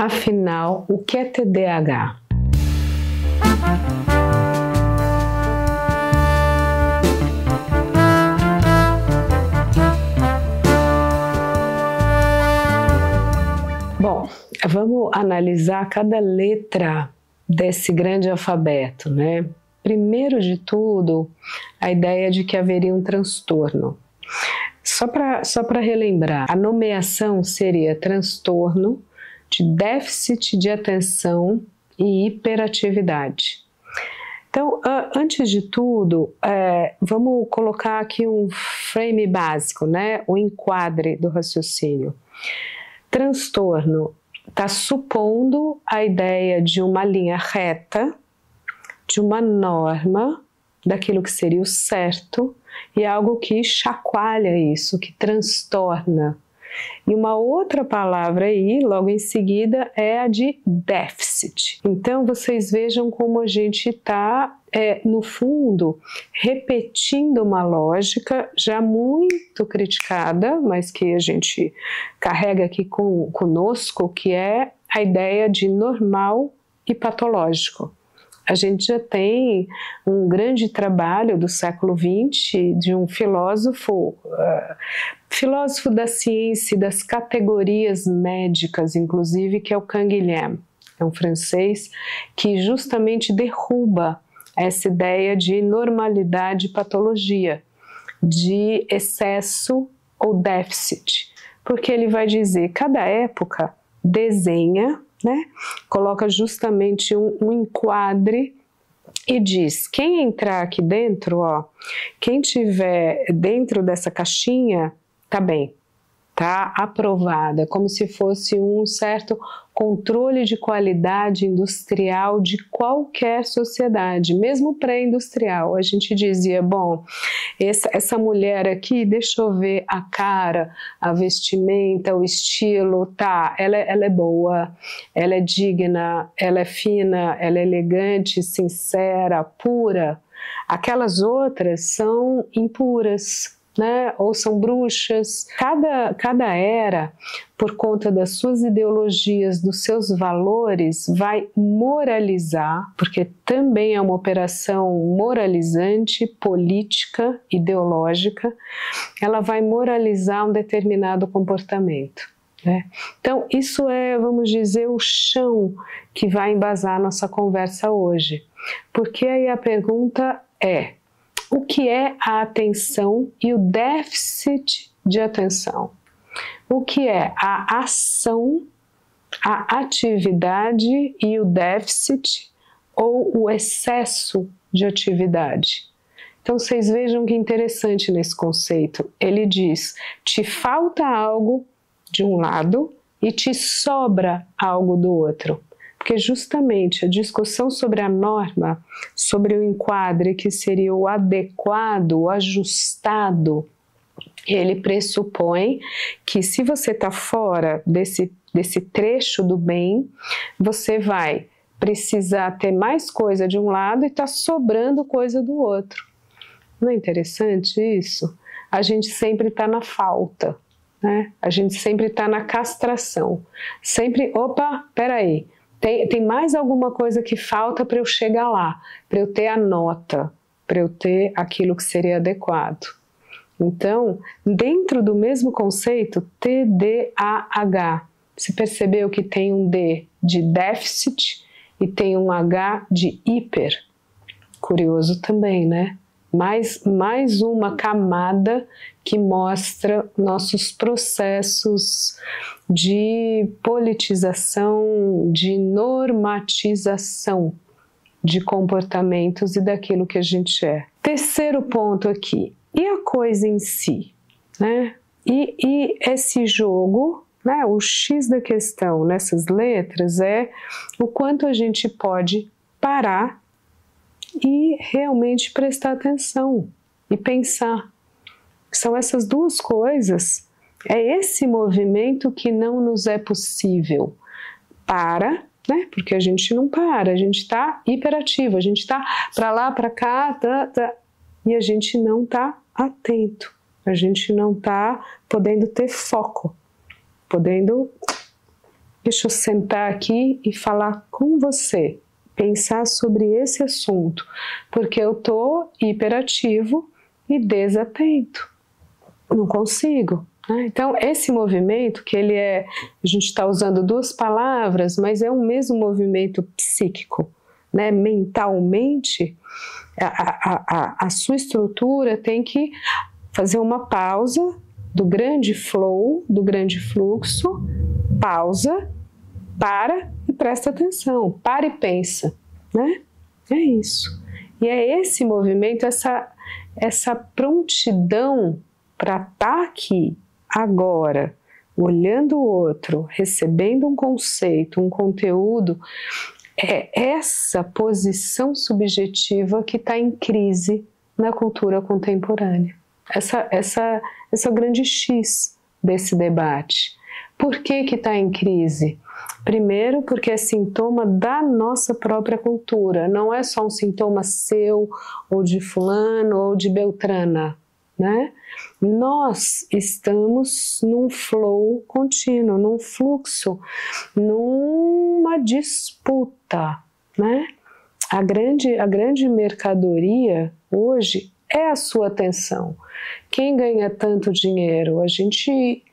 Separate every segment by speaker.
Speaker 1: Afinal, o que é TDAH? Bom, vamos analisar cada letra desse grande alfabeto, né? Primeiro de tudo, a ideia de que haveria um transtorno. Só para relembrar, a nomeação seria transtorno de déficit de atenção e hiperatividade. Então, antes de tudo, vamos colocar aqui um frame básico, né? O enquadre do raciocínio. Transtorno está supondo a ideia de uma linha reta, de uma norma, daquilo que seria o certo, e algo que chacoalha isso, que transtorna. E uma outra palavra aí, logo em seguida, é a de déficit. Então, vocês vejam como a gente está, no fundo, repetindo uma lógica já muito criticada, mas que a gente carrega aqui conosco, que é a ideia de normal e patológico. A gente já tem um grande trabalho do século XX de um filósofo da ciência e das categorias médicas, inclusive, que é o Canguilhem. É um francês que justamente derruba essa ideia de normalidade e patologia, de excesso ou déficit, porque ele vai dizer, cada época desenha, né? Coloca justamente um enquadre e diz, quem entrar aqui dentro, quem tiver dentro dessa caixinha, tá bem, tá aprovada, como se fosse um certo controle de qualidade industrial de qualquer sociedade, mesmo pré-industrial. A gente dizia, bom, essa mulher aqui, deixa eu ver a cara, a vestimenta, o estilo, tá, ela é boa, ela é digna, ela é fina, ela é elegante, sincera, pura. Aquelas outras são impuras, né? Ou são bruxas. Cada era, por conta das suas ideologias, dos seus valores, vai moralizar, porque também é uma operação moralizante, política, ideológica, ela vai moralizar um determinado comportamento, né? Então, isso é, vamos dizer, o chão que vai embasar a nossa conversa hoje. Porque aí a pergunta é, o que é a atenção e o déficit de atenção? O que é a ação, a atividade e o déficit ou o excesso de atividade? Então vocês vejam que interessante nesse conceito. Ele diz, te falta algo de um lado e te sobra algo do outro. Porque justamente a discussão sobre a norma, sobre o enquadre que seria o adequado, o ajustado, ele pressupõe que se você está fora desse trecho do bem, você vai precisar ter mais coisa de um lado e está sobrando coisa do outro. Não é interessante isso? A gente sempre está na falta, né? A gente sempre está na castração. Sempre, opa, peraí. Tem mais alguma coisa que falta para eu chegar lá, para eu ter a nota, para eu ter aquilo que seria adequado. Então, dentro do mesmo conceito, TDAH, você percebeu que tem um D de déficit e tem um H de hiper? Curioso também, né? Mais uma camada que mostra nossos processos de politização, de normatização de comportamentos e daquilo que a gente é. Terceiro ponto aqui, e a coisa em si, né? E esse jogo, né? O X da questão nessas letras é o quanto a gente pode parar e realmente prestar atenção e pensar. São essas duas coisas, é esse movimento que não nos é possível. Para, né? Porque a gente não para, a gente está hiperativo, a gente está para lá, para cá, e a gente não está atento, a gente não está podendo ter foco, podendo Deixa eu sentar aqui e falar com você, pensar sobre esse assunto, porque eu estou hiperativo e desatento, não consigo. Né? Então, esse movimento, que ele é, a gente está usando duas palavras, mas é o mesmo movimento psíquico, né? Mentalmente, a sua estrutura tem que fazer uma pausa do grande flow, do grande fluxo, pausa, para e presta atenção, para e pensa, né? É isso. E é esse movimento, essa prontidão para estar aqui, agora, olhando o outro, recebendo um conceito, um conteúdo, é essa posição subjetiva que está em crise na cultura contemporânea. Essa é o grande X desse debate. Por que está em crise? Primeiro, porque é sintoma da nossa própria cultura, não é só um sintoma seu, ou de fulano, ou de beltrana, né? Nós estamos num flow contínuo, num fluxo, numa disputa, né? A grande mercadoria hoje é a sua atenção. Quem ganha tanto dinheiro? A gente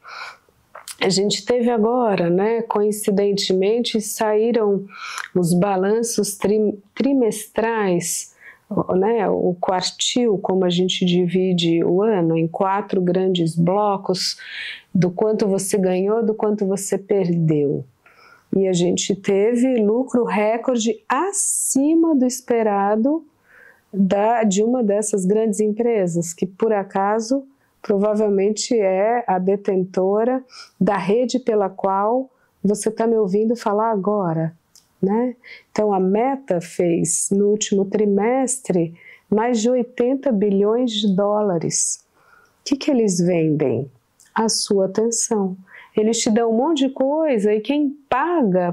Speaker 1: teve agora, né, coincidentemente, saíram os balanços trimestrais, né, o quartil, como a gente divide o ano em 4 grandes blocos, do quanto você ganhou, do quanto você perdeu. E a gente teve lucro recorde acima do esperado de uma dessas grandes empresas, que por acaso provavelmente é a detentora da rede pela qual você está me ouvindo falar agora, né? Então a Meta fez no último trimestre mais de 80 bilhões de dólares. O que eles vendem? A sua atenção. Eles te dão um monte de coisa e quem paga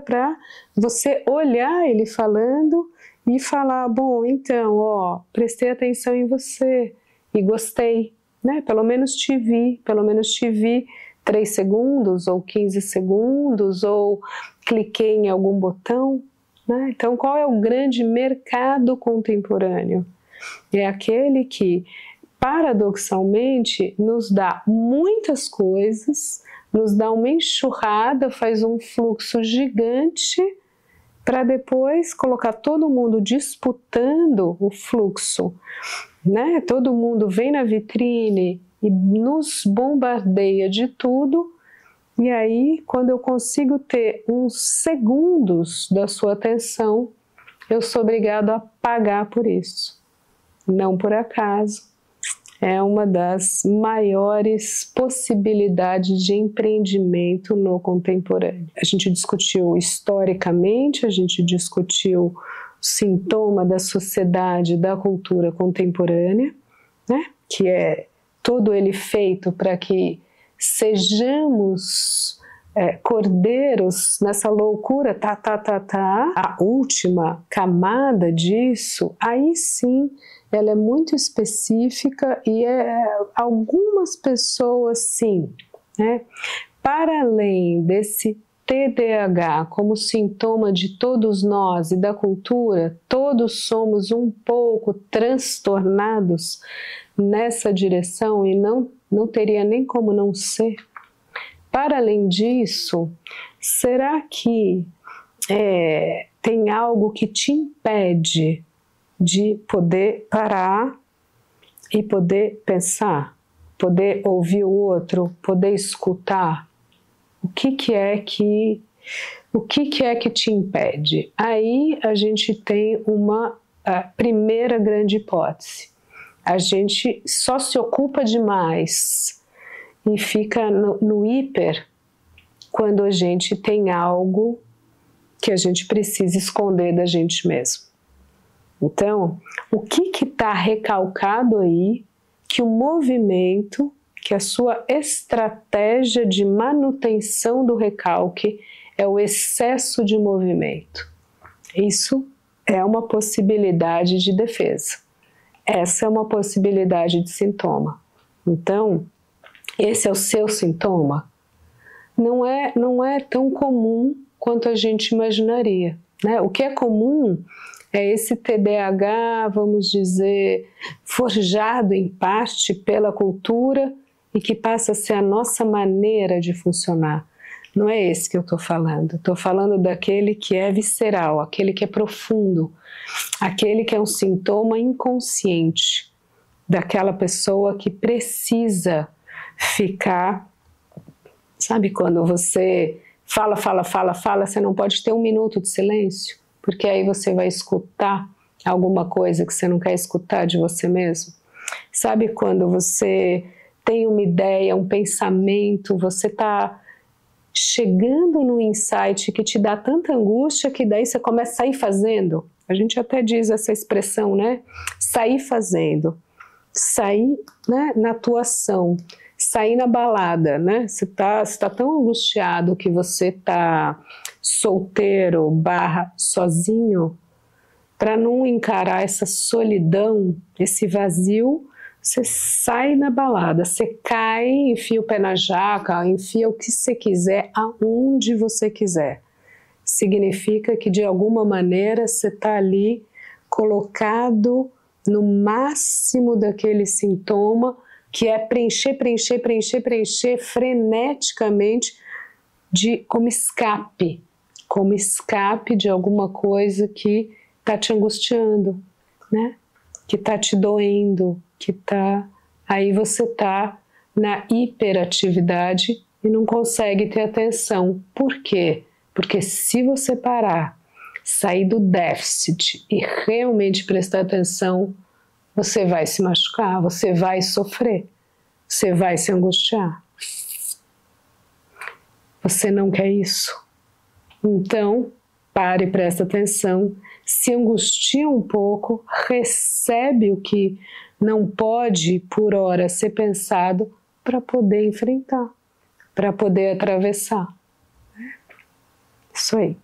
Speaker 1: para você olhar ele falando e falar, bom, então, ó, prestei atenção em você e gostei, né? Pelo menos te vi 3 segundos ou 15 segundos ou cliquei em algum botão, né? Então, qual é o grande mercado contemporâneo? É aquele que, paradoxalmente, nos dá muitas coisas, nos dá uma enxurrada, faz um fluxo gigante para depois colocar todo mundo disputando o fluxo, né? Todo mundo vem na vitrine e nos bombardeia de tudo, e aí quando eu consigo ter uns segundos da sua atenção, eu sou obrigado a pagar por isso. Não por acaso, é uma das maiores possibilidades de empreendimento no contemporâneo. A gente discutiu historicamente, a gente discutiu o sintoma da sociedade, da cultura contemporânea, né? Que é todo ele feito para que sejamos cordeiros nessa loucura, A última camada disso, aí sim, ela é muito específica e algumas pessoas sim, né? Para além desse TDAH como sintoma de todos nós e da cultura, todos somos um pouco transtornados nessa direção e não teria nem como não ser. Para além disso, será que tem algo que te impede de poder parar e poder pensar, poder ouvir o outro, poder escutar? O que é que te impede? Aí a gente tem a primeira grande hipótese. A gente só se ocupa demais e fica no hiper quando a gente tem algo que a gente precisa esconder da gente mesmo. Então, o que está recalcado aí que o movimento, que a sua estratégia de manutenção do recalque é o excesso de movimento? Isso é uma possibilidade de defesa. Essa é uma possibilidade de sintoma. Então, esse é o seu sintoma? não é tão comum quanto a gente imaginaria, né? O que é comum é esse TDAH, vamos dizer, forjado em parte pela cultura e que passa a ser a nossa maneira de funcionar. Não é esse que eu estou falando. Estou falando daquele que é visceral, aquele que é profundo, aquele que é um sintoma inconsciente daquela pessoa que precisa ficar. Sabe quando você fala, você não pode ter um minuto de silêncio? Porque aí você vai escutar alguma coisa que você não quer escutar de você mesmo. Sabe quando você tem uma ideia, um pensamento, você está chegando num insight que te dá tanta angústia que daí você começa a sair fazendo. A gente até diz essa expressão, né? Sair fazendo. Sair, né, na atuação. Sair na balada, né? Você tá tão angustiado que você tá solteiro / sozinho, para não encarar essa solidão, esse vazio, você sai na balada, você cai, enfia o pé na jaca, enfia o que você quiser, aonde você quiser. Significa que de alguma maneira você está ali colocado no máximo daquele sintoma, que é preencher freneticamente como escape de alguma coisa que está te angustiando, né? Que está te doendo, aí você está na hiperatividade e não consegue ter atenção. Por quê? Porque se você parar, sair do déficit e realmente prestar atenção, você vai se machucar, você vai sofrer, você vai se angustiar. Você não quer isso? Então, pare e presta atenção, se angustia um pouco, recebe o que não pode, por hora, ser pensado para poder enfrentar, para poder atravessar. Isso aí.